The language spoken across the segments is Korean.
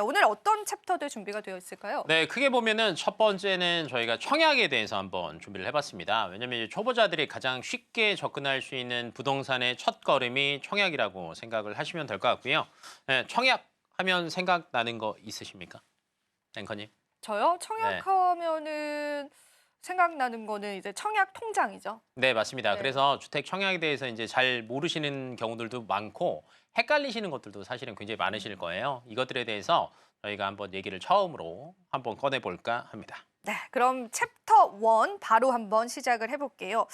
오늘 어떤 챕터들 준비가 되어 있을까요? 네, 크게 보면은 첫 번째는 저희가 청약에 대해서 한번 준비를 해봤습니다. 왜냐하면 이제 초보자들이 가장 쉽게 접근할 수 있는 부동산의 첫 걸음이 청약이라고 생각을 하시면 될 것 같고요. 네, 청약하면 생각나는 거 있으십니까? 앵커님? 저요? 네. 청약하면은 생각나는 거는 이제 청약 통장이죠. 네, 맞습니다. 네. 그래서 주택 청약에 대해서 이제 잘 모르시는 경우들도 많고 헷갈리시는 것들도 사실은 굉장히 많으실 거예요. 이것들에 대해서 저희가 한번 얘기를 처음으로 한번 꺼내볼까 합니다. 네, 그럼 챕터 1 바로 한번 시작을 해볼게요.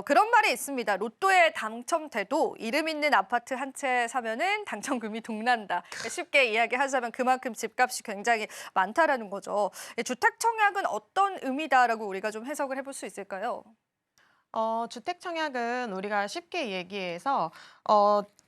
그런 말이 있습니다. 로또에 당첨돼도 이름 있는 아파트 한 채 사면은 당첨금이 동난다. 쉽게 이야기하자면 그만큼 집값이 굉장히 많다라는 거죠. 주택 청약은 어떤 의미다라고 우리가 좀 해석을 해볼 수 있을까요? 주택 청약은 우리가 쉽게 얘기해서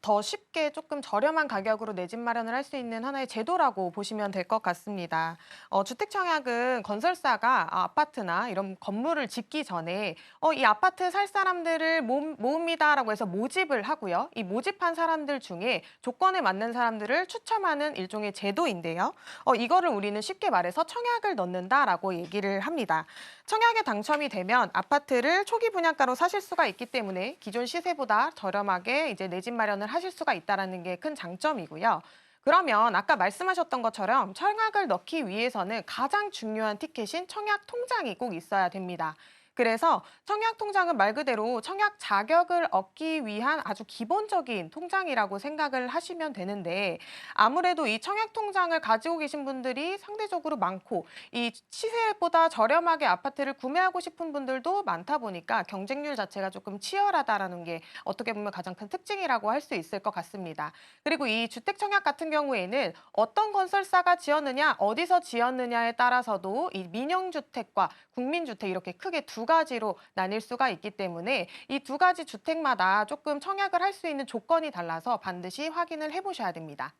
더 쉽게 조금 저렴한 가격으로 내 집 마련을 할 수 있는 하나의 제도라고 보시면 될 것 같습니다. 주택 청약은 건설사가 아파트나 이런 건물을 짓기 전에 이 아파트 살 사람들을 모읍니다라고 해서 모집을 하고요. 이 모집한 사람들 중에 조건에 맞는 사람들을 추첨하는 일종의 제도인데요. 이거를 우리는 쉽게 말해서 청약을 넣는다라고 얘기를 합니다. 청약에 당첨이 되면 아파트를 초기 분양가로 사실 수가 있기 때문에 기존 시세보다 저렴하게 이제 내 집 마련을 하실 수가 있다는 게 큰 장점이고요. 그러면 아까 말씀하셨던 것처럼 청약을 넣기 위해서는 가장 중요한 티켓인 청약 통장이 꼭 있어야 됩니다. 그래서 청약 통장은 말 그대로 청약 자격을 얻기 위한 아주 기본적인 통장이라고 생각을 하시면 되는데 아무래도 이 청약 통장을 가지고 계신 분들이 상대적으로 많고 이 시세보다 저렴하게 아파트를 구매하고 싶은 분들도 많다 보니까 경쟁률 자체가 조금 치열하다라는 게 어떻게 보면 가장 큰 특징이라고 할 수 있을 것 같습니다. 그리고 이 주택 청약 같은 경우에는 어떤 건설사가 지었느냐, 어디서 지었느냐에 따라서도 이 민영주택과 국민주택 이렇게 크게 두 가지로 나뉠 수가 있기 때문에 이 두 가지 주택마다 조금 청약을 할 수 있는 조건이 달라서 반드시 확인을 해보셔야 됩니다.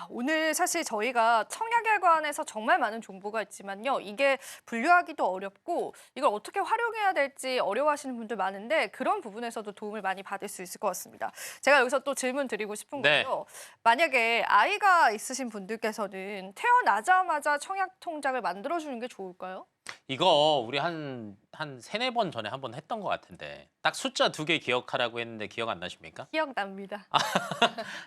오늘 사실 저희가 청약에 관해서 정말 많은 정보가 있지만요. 이게 분류하기도 어렵고 이걸 어떻게 활용해야 될지 어려워하시는 분들 많은데 그런 부분에서도 도움을 많이 받을 수 있을 것 같습니다. 제가 여기서 또 질문 드리고 싶은 네. 건요. 만약에 아이가 있으신 분들께서는 태어나자마자 청약 통장을 만들어주는 게 좋을까요? 이거 우리 한 세네 번 전에 한번 했던 것 같은데 딱 숫자 2개 기억하라고 했는데 기억 안 나십니까? 기억납니다.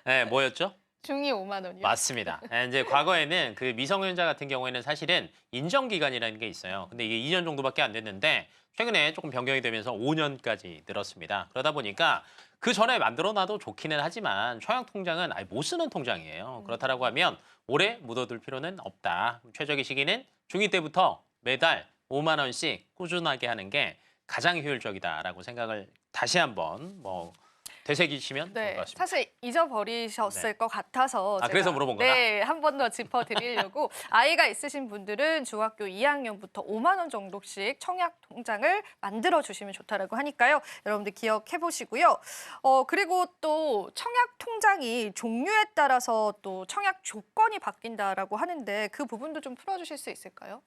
네, 뭐였죠? 중위 5만 원이요. 맞습니다. 이제 과거에는 그 미성년자 같은 경우에는 사실은 인정기간이라는 게 있어요. 근데 이게 2년 정도밖에 안 됐는데 최근에 조금 변경이 되면서 5년까지 늘었습니다. 그러다 보니까 그 전에 만들어놔도 좋기는 하지만 청약통장은 아예 못 쓰는 통장이에요. 그렇다라고 하면 오래 묻어둘 필요는 없다. 최적의 시기는 중2 때부터 매달 5만 원씩 꾸준하게 하는 게 가장 효율적이다라고 생각을 다시 한번 되새기시면 좋을 것 네, 같습니다. 사실 잊어버리셨을 네. 것 같아서 제가 그래서 물어본 거다? 네, 한 번 더 짚어드리려고 아이가 있으신 분들은 중학교 2학년부터 5만 원 정도씩 청약 통장을 만들어 주시면 좋다라고 하니까요. 여러분들 기억해 보시고요. 그리고 또 청약 통장이 종류에 따라서 또 청약 조건이 바뀐다라고 하는데 그 부분도 좀 풀어주실 수 있을까요?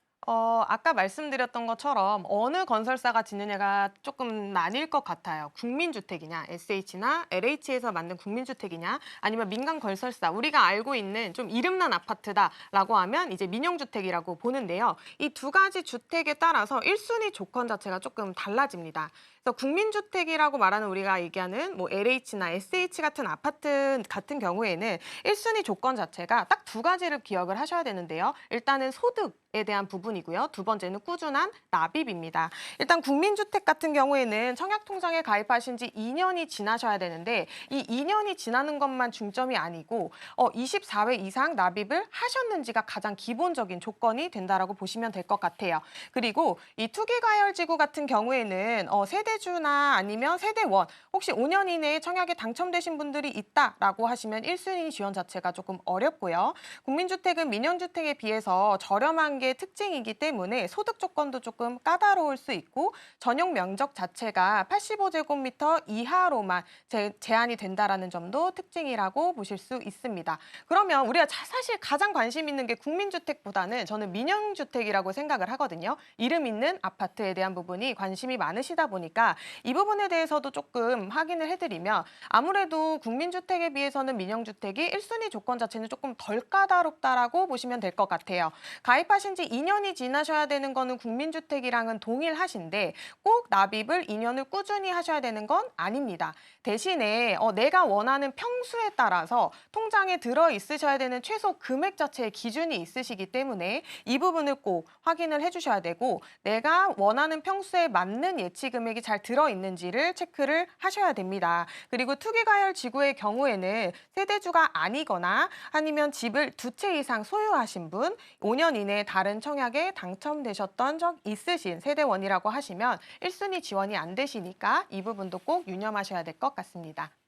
아까 말씀드렸던 것처럼 어느 건설사가 짓느냐가 조금 나뉠 것 같아요. 국민주택이냐, SH나 LH에서 만든 국민주택이냐, 아니면 민간 건설사, 우리가 알고 있는 좀 이름난 아파트다라고 하면 이제 민영주택이라고 보는데요. 이 두 가지 주택에 따라서 1순위 조건 자체가 조금 달라집니다. 그래서 국민주택이라고 말하는 우리가 얘기하는 뭐 LH나 SH 같은 아파트 같은 경우에는 1순위 조건 자체가 딱 두 가지를 기억을 하셔야 되는데요. 일단은 소득에 대한 부분이고요. 두 번째는 꾸준한 납입입니다. 일단 국민주택 같은 경우에는 청약통장에 가입하신 지 2년이 지나셔야 되는데 이 2년이 지나는 것만 중점이 아니고 24회 이상 납입을 하셨는지가 가장 기본적인 조건이 된다라고 보시면 될 것 같아요. 그리고 이 투기과열지구 같은 경우에는 세대주나 아니면 세대원 혹시 5년 이내에 청약에 당첨되신 분들이 있다라고 하시면 1순위 지원 자체가 조금 어렵고요. 국민주택은 민영주택에 비해서 저렴한 게 특징이 특징이기 때문에 소득 조건도 조금 까다로울 수 있고 전용 면적 자체가 85제곱미터 이하로만 제한이 된다라는 점도 특징이라고 보실 수 있습니다. 그러면 우리가 사실 가장 관심 있는 게 국민주택보다는 저는 민영주택이라고 생각을 하거든요. 이름 있는 아파트에 대한 부분이 관심이 많으시다 보니까 이 부분에 대해서도 조금 확인을 해드리면 아무래도 국민주택에 비해서는 민영주택이 1순위 조건 자체는 조금 덜 까다롭다라고 보시면 될 것 같아요. 가입하신 지 2년이 지나셔야 되는 거는 국민주택이랑은 동일하신데 꼭 납입을 2년을 꾸준히 하셔야 되는 건 아닙니다. 대신에 내가 원하는 평수에 따라서 통장에 들어 있으셔야 되는 최소 금액 자체의 기준이 있으시기 때문에 이 부분을 꼭 확인을 해주셔야 되고 내가 원하는 평수에 맞는 예치 금액이 잘 들어 있는지를 체크를 하셔야 됩니다. 그리고 투기과열 지구의 경우에는 세대주가 아니거나 아니면 집을 2채 이상 소유하신 분, 5년 이내에 다른 청약에 당첨되셨던 적 있으신 세대원이라고 하시면 1순위 지원이 안 되시니까 이 부분도 꼭 유념하셔야 될 것 같습니다.